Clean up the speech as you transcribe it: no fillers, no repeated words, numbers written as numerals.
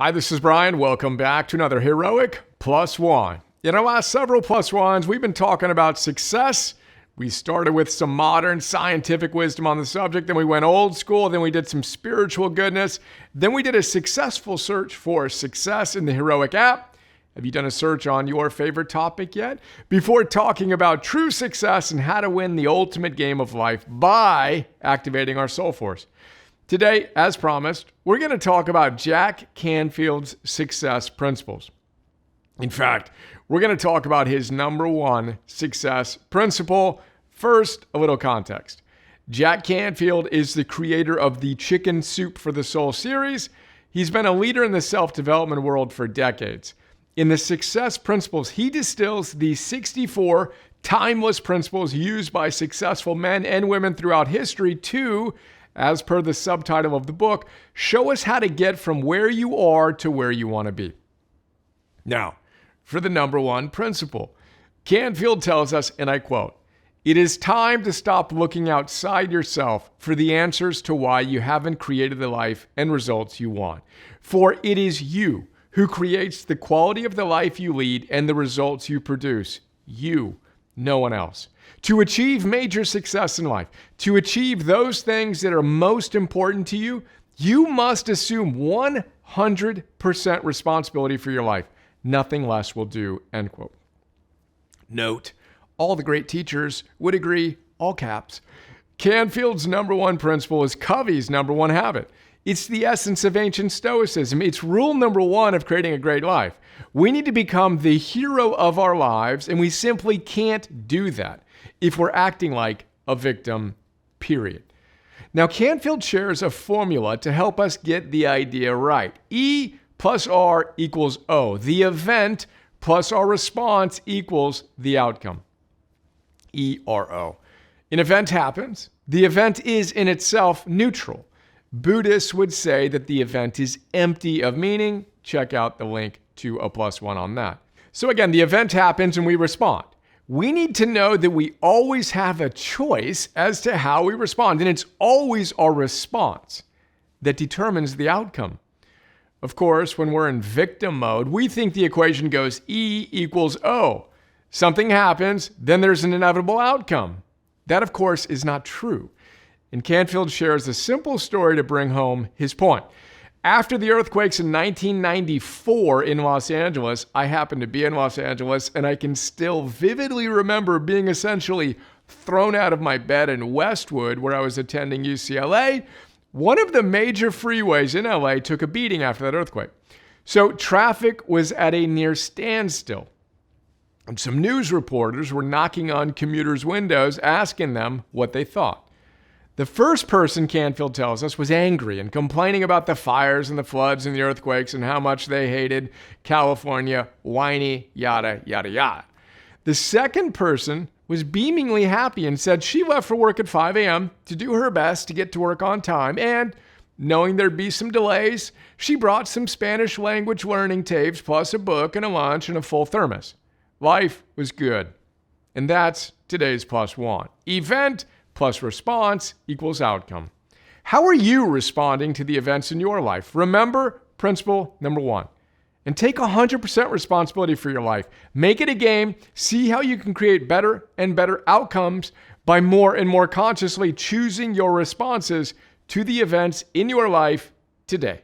Hi, this is Brian. Welcome back to another Heroic Plus One. In our last several Plus Ones, we've been talking about success. We started with some modern scientific wisdom on the subject, then we went old school, then we did some spiritual goodness, then we did a successful search for success in the Heroic app. Have you done a search on your favorite topic yet? Before talking about true success and how to win the ultimate game of life by activating our soul force. Today, as promised, we're going to talk about Jack Canfield's success principles. In fact, we're going to talk about his number one success principle. First, a little context. Jack Canfield is the creator of the Chicken Soup for the Soul series. He's been a leader in the self-development world for decades. In the success principles, he distills the 64 timeless principles used by successful men and women throughout history to, as per the subtitle of the book, show us how to get from where you are to where you want to be. Now, for the number one principle, Canfield tells us, and I quote, "It is time to stop looking outside yourself for the answers to why you haven't created the life and results you want. For it is you who creates the quality of the life you lead and the results you produce. You, no one else. To achieve major success in life, to achieve those things that are most important to you, you must assume 100% responsibility for your life. Nothing less will do," end quote. Note, all the great teachers would agree, all caps. Canfield's number one principle is Covey's number one habit. It's the essence of ancient Stoicism. It's rule number one of creating a great life. We need to become the hero of our lives, and we simply can't do that if we're acting like a victim, period. Now, Canfield shares a formula to help us get the idea right. E plus R equals O. The event plus our response equals the outcome. ERO. An event happens. The event is in itself neutral. Buddhists would say that the event is empty of meaning. Check out the link to a plus one on that. So again, the event happens and we respond. We need to know that we always have a choice as to how we respond, and it's always our response that determines the outcome. Of course, when we're in victim mode, we think the equation goes E equals O. Something happens, then there's an inevitable outcome. That, of course, is not true. And Canfield shares a simple story to bring home his point. After the earthquakes in 1994 in Los Angeles, I happened to be in Los Angeles, and I can still vividly remember being essentially thrown out of my bed in Westwood, where I was attending UCLA. One of the major freeways in LA took a beating after that earthquake. So traffic was at a near standstill. And some news reporters were knocking on commuters' windows, asking them what they thought. The first person, Canfield tells us, was angry and complaining about the fires and the floods and the earthquakes and how much they hated California, whiny, yada, yada, yada. The second person was beamingly happy and said she left for work at 5 a.m. to do her best to get to work on time, and knowing there'd be some delays, she brought some Spanish language learning tapes plus a book and a lunch and a full thermos. Life was good. And that's today's plus one. Event plus response equals outcome. How are you responding to the events in your life? Remember principle number one. And take 100% responsibility for your life. Make it a game. See how you can create better and better outcomes by more and more consciously choosing your responses to the events in your life today.